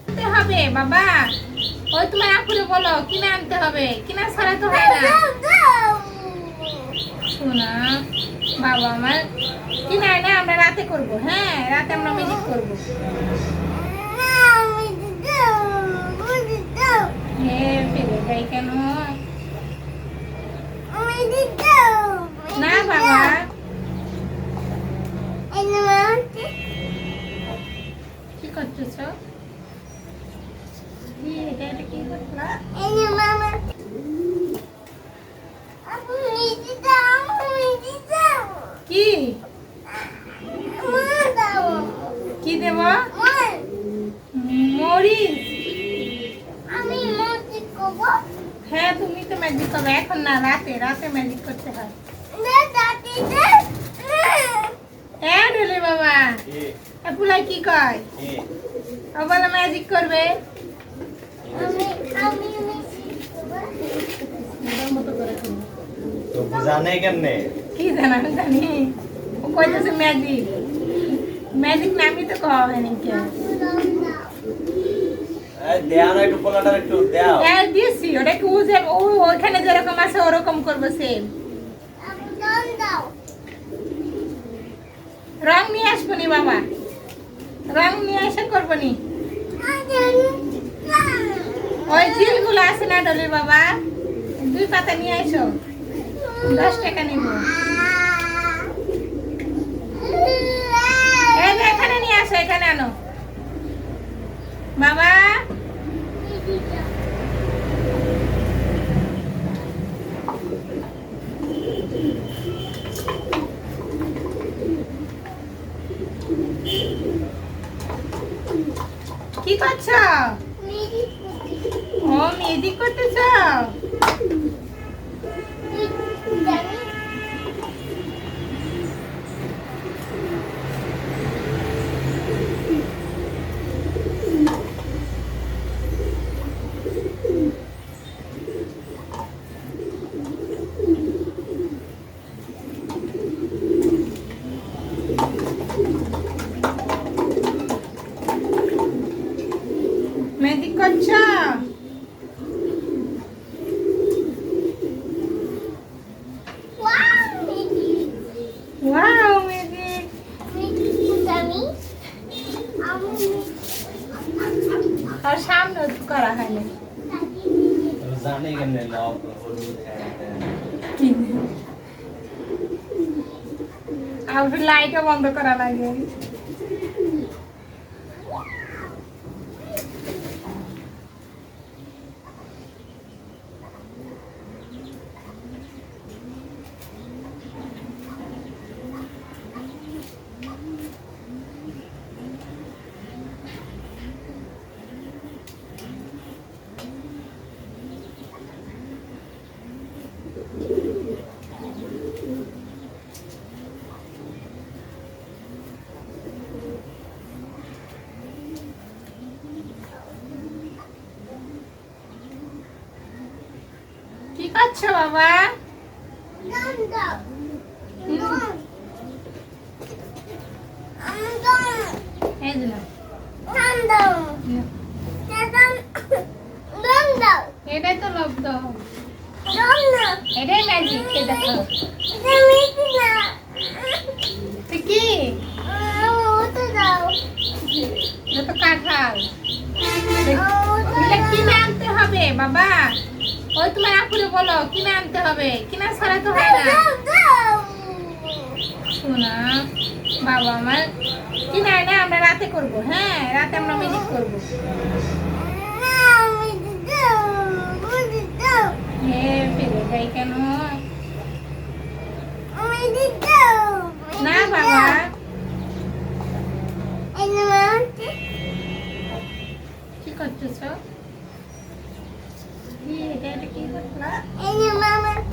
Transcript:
আনতে হবে বাবা, ওই তোমার আপুরে বলো কিনে আনতে হবে, কিনা ছাড়া তো হয় না। শোনা বাবা আমার কিনা না, আমরা রাতে করব। হ্যাঁ, রাতে আমরা ম্যাজিক করব। হ্যাঁ, ফেলে যাই কেন না বাবা? কি করতেছ? এটা কি করলা? কি কি দেব? মরিচ? হ্যাঁ, তুমি তো ম্যাজিক করবে এখন না, রাতে রাতে ম্যাজিক করতে হয়। হ্যাঁ ডলে বাবা, পুলাই কি কয়? ও বলে ম্যাজিক করবে। কি জানা জানি, ও কইতেছে ম্যাজিক। ম্যাজিক নামই তো কওয়া হয়নি কে। হ্যাঁ দিয়েছি, ওটা কি ওইখানে যেরকম আছে ওরকম করবো সেম। রং নিয়ে আসবো নি বাবা, রং নিয়ে এসে করবো নি। ওই জিলগুলো আছে না ডলির বাবা, 2 পাতা নিয়ে এসো, 10 টাকা নিব। এখানে নিয়ে আসো, এখানে আনো বাবা। কি করছ? ও ম্যাজিক করতেছ? ম্যাজিক করছ? Wow magic. আর সামনে করা হয় না। আর লাইটও বন্ধ করা লাগে। কি করছো বাবা? এটাই তো লোক দাও, এটাই ম্যাজিক। দেখো কি তো কাঁঠাল কিনে আনতে হবে বাবা, ওই তোমার আপুরে বলো কিনে আনতে হবে, কিনা ছাড়া তো হয় না। শোনা বাবা আমার কিনা না, আমরা রাতে করব। হ্যাঁ, রাতে আমরা ম্যাজিক করব। হ্যাঁ, ফেলে যাই কেন না বাবা? কি করতেছ? এটা কি করলা?